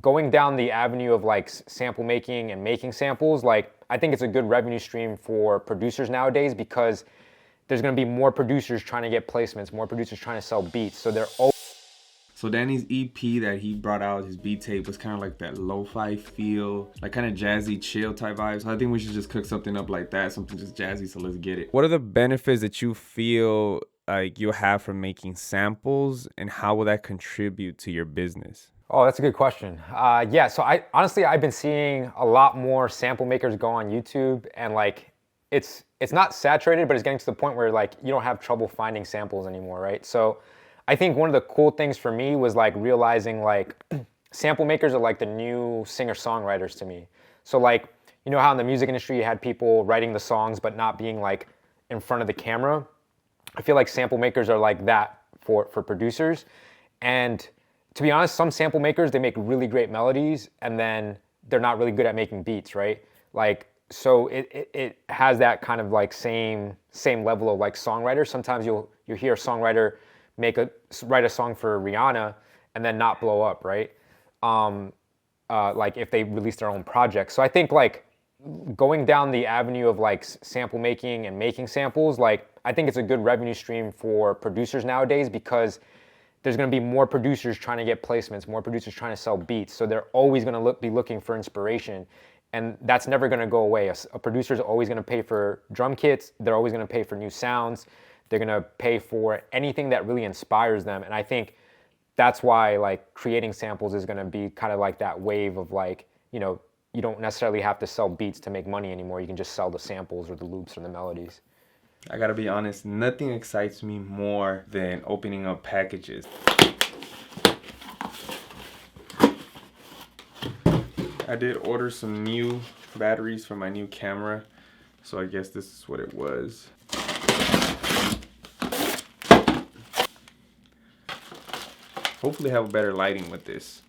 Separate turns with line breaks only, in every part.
going down the avenue of like sample making and making samples, like I think it's a good revenue stream for producers nowadays because there's going to be more producers trying to get placements, more producers trying to sell beats. So they're all.
So Danny's EP that he brought out, his beat tape, was kind of like that lo-fi feel, like kind of jazzy, chill type vibes. So I think we should just cook something up like that, something just jazzy, so let's get it. What are the benefits that you feel like you have from making samples, and how will that contribute to your business?
Oh, that's a good question. Yeah, so I honestly I've been seeing a lot more sample makers go on YouTube, and like it's not saturated, but it's getting to the point where like you don't have trouble finding samples anymore, right? So I think one of the cool things for me was like realizing like sample makers are like the new singer-songwriters to me. So like, you know how in the music industry you had people writing the songs but not being like in front of the camera? I feel like sample makers are like that for producers. And to be honest, some sample makers, they make really great melodies and then they're not really good at making beats, right? Like, so it has that kind of like same level of like songwriter. Sometimes you'll hear a songwriter write a song for Rihanna and then not blow up, right? Like if they release their own project. So I think like going down the avenue of like sample making and making samples, like I think it's a good revenue stream for producers nowadays because there's going to be more producers trying to get placements, more producers trying to sell beats. So they're always going to be looking for inspiration. And that's never going to go away. A producer is always going to pay for drum kits. They're always going to pay for new sounds. They're going to pay for anything that really inspires them. And I think that's why like creating samples is going to be kind of like that wave of like, you know, you don't necessarily have to sell beats to make money anymore. You can just sell the samples or the loops or the melodies.
I gotta be honest, nothing excites me more than opening up packages. I did order some new batteries for my new camera, so I guess this is what it was. Hopefully have better lighting with this.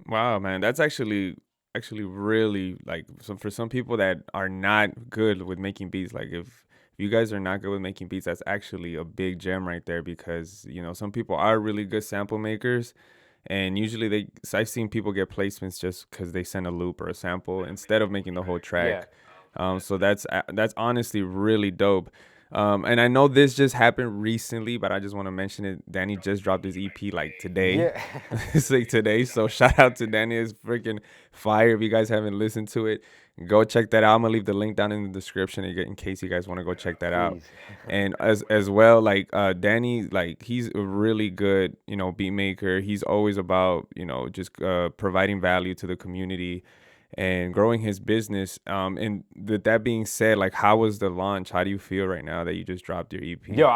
Wow, man, that's actually really like for some people that are not good with making beats. Like if you guys are not good with making beats, that's actually a big gem right there because you know some people are really good sample makers, and usually I've seen people get placements just because they send a loop or a sample instead of making the whole track. So that's honestly really dope. And I know this just happened recently, but I just want to mention it. Danny just dropped his EP like today.
Yeah.
It's like today. So shout out to Danny. It's freaking fire. If you guys haven't listened to it, go check that out. I'm gonna leave the link down in the description in case you guys want to go check that out.
Please.
And as well, like Danny, like he's a really good, you know, beat maker. He's always about, you know, just providing value to the community and growing his business. And with that being said, like, how was the launch? How do you feel right now that you just dropped your EP?
Yo,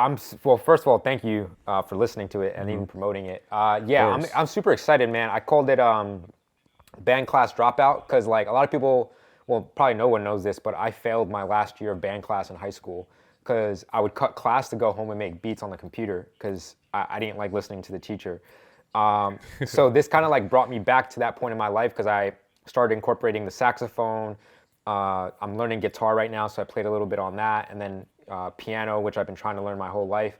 well. First of all, thank you for listening to it and even promoting it. Yeah, I'm super excited, man. I called it band class dropout because like a lot of people, well, probably no one knows this, but I failed my last year of band class in high school because I would cut class to go home and make beats on the computer because I didn't like listening to the teacher. So this kind of like brought me back to that point in my life because I started incorporating the saxophone. I'm learning guitar right now, so I played a little bit on that, and then piano, which I've been trying to learn my whole life.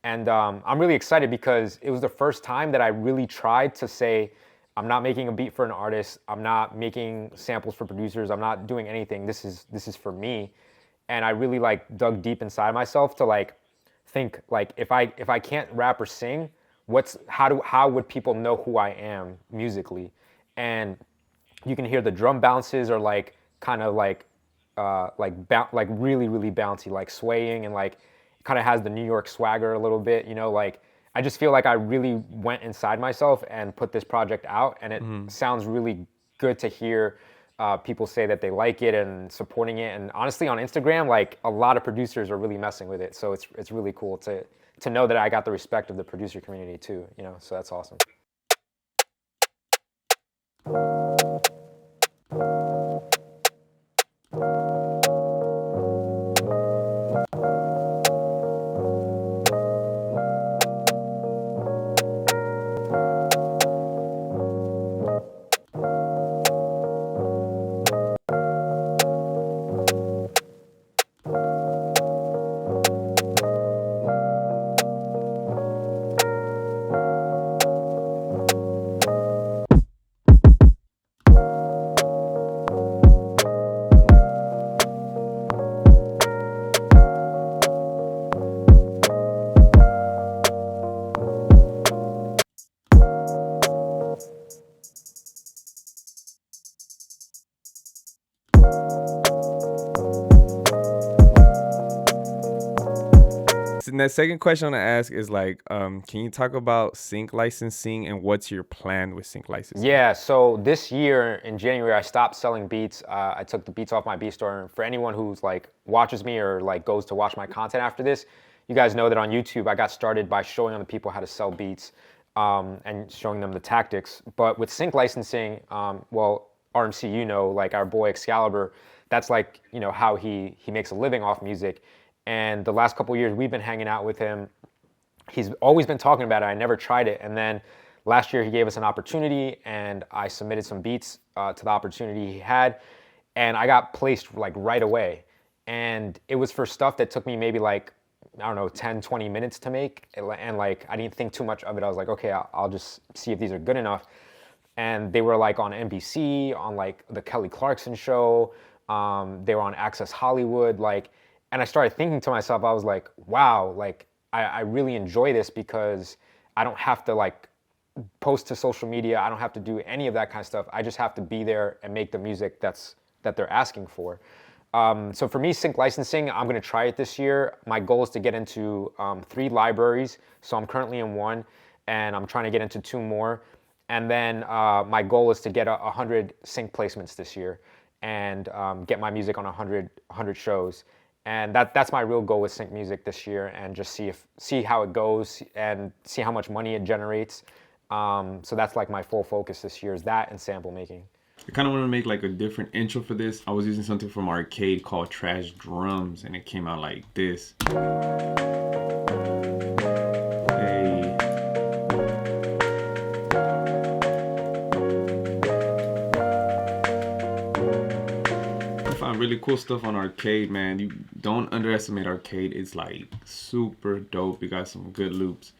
And I'm really excited because it was the first time that I really tried to say, I'm not making a beat for an artist. I'm not making samples for producers. I'm not doing anything. This is for me. And I really like dug deep inside myself to like think like if I can't rap or sing, how would people know who I am musically? And you can hear the drum bounces are like kind of like really really bouncy, like swaying, and like kind of has the New York swagger a little bit, you know, like I just feel like I really went inside myself and put this project out, and it sounds really good to hear people say that they like it and supporting it. And honestly, on Instagram, like a lot of producers are really messing with it, so it's really cool to know that I got the respect of the producer community too, you know. So that's awesome.
And the second question I want to ask is like, can you talk about sync licensing and what's your plan with sync licensing?
Yeah, so this year in January, I stopped selling beats. I took the beats off my beat store. And for anyone who's like watches me or like goes to watch my content after this, you guys know that on YouTube, I got started by showing other people how to sell beats and showing them the tactics. But with sync licensing, well, RMC, you know, like our boy Excalibur, that's like, you know, how he makes a living off music. And the last couple of years, we've been hanging out with him. He's always been talking about it. I never tried it. And then last year he gave us an opportunity, and I submitted some beats to the opportunity he had, and I got placed like right away. And it was for stuff that took me maybe like, I don't know, 10, 20 minutes to make. And like, I didn't think too much of it. I was like, okay, I'll just see if these are good enough. And they were like on NBC, on like the Kelly Clarkson show. They were on Access Hollywood. Like, and I started thinking to myself, I was like, wow, like I really enjoy this because I don't have to like post to social media. I don't have to do any of that kind of stuff. I just have to be there and make the music that they're asking for. So for me, sync licensing, I'm gonna try it this year. My goal is to get into 3 libraries. So I'm currently in 1, and I'm trying to get into 2 more. And then my goal is to get 100 sync placements this year and get my music on 100 shows. And that's my real goal with sync music this year, and just see how it goes and see how much money it generates. So that's like my full focus this year, is that and sample making.
I kind of want to make like a different intro for this. I was using something from Arcade called Trash Drums, and it came out like this. Hey. I found really cool stuff on Arcade, man. You don't underestimate Arcade. It's like super dope. You got some good loops.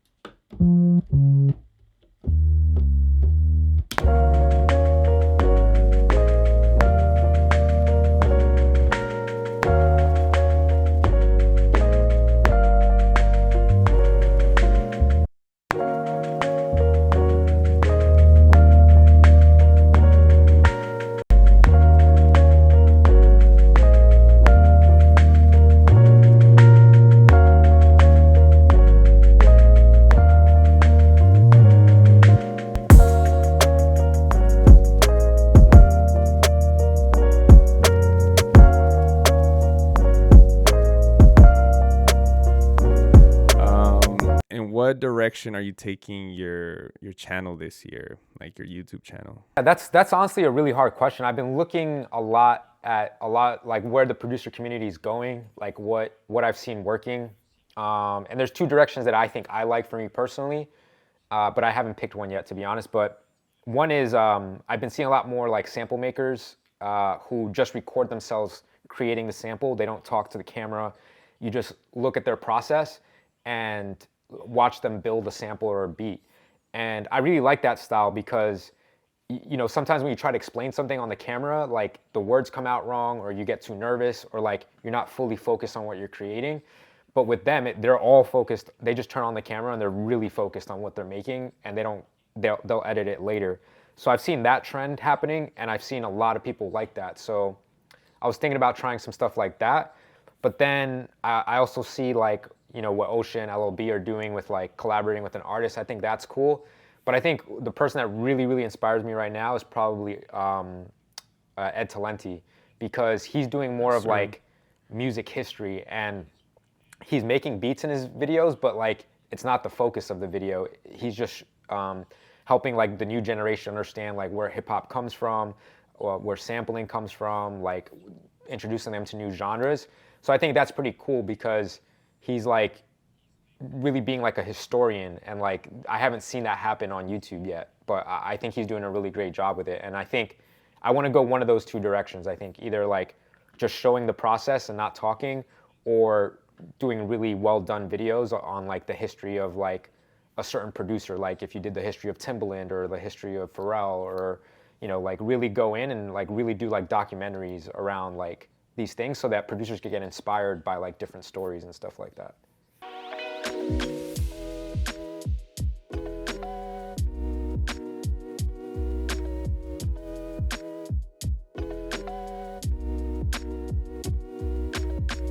What direction are you taking your channel this year, like your YouTube channel?
Yeah, that's honestly a really hard question. I've been looking a lot at like where the producer community is going, like what I've seen working. And there's 2 directions that I think I like for me personally, but I haven't picked one yet, to be honest. But one is I've been seeing a lot more like sample makers who just record themselves creating the sample. They don't talk to the camera. You just look at their process and watch them build a sample or a beat. And I really like that style because, you know, sometimes when you try to explain something on the camera, like the words come out wrong, or you get too nervous, or like you're not fully focused on what you're creating. But with them, they're all focused. They just turn on the camera and they're really focused on what they're making, and they'll edit it later. So I've seen that trend happening, and I've seen a lot of people like that. So I was thinking about trying some stuff like that. But then I also see like, what Ocean LLB are doing with like collaborating with an artist. I think that's cool. But I think the person that really, really inspires me right now is probably Ed Talenti, because he's doing more of
Sir.
like music history, and he's making beats in his videos, but like it's not the focus of the video. He's just helping like the new generation understand like where hip hop comes from, or where sampling comes from, like introducing them to new genres. So I think that's pretty cool because he's like really being like a historian, and like I haven't seen that happen on YouTube yet, but I think he's doing a really great job with it. And I think I want to go one of those two directions. I think either like just showing the process and not talking, or doing really well done videos on like the history of like a certain producer, like if you did the history of Timbaland or the history of Pharrell, or like really go in and like really do like documentaries around like these things, so that producers could get inspired by like different stories and stuff like that.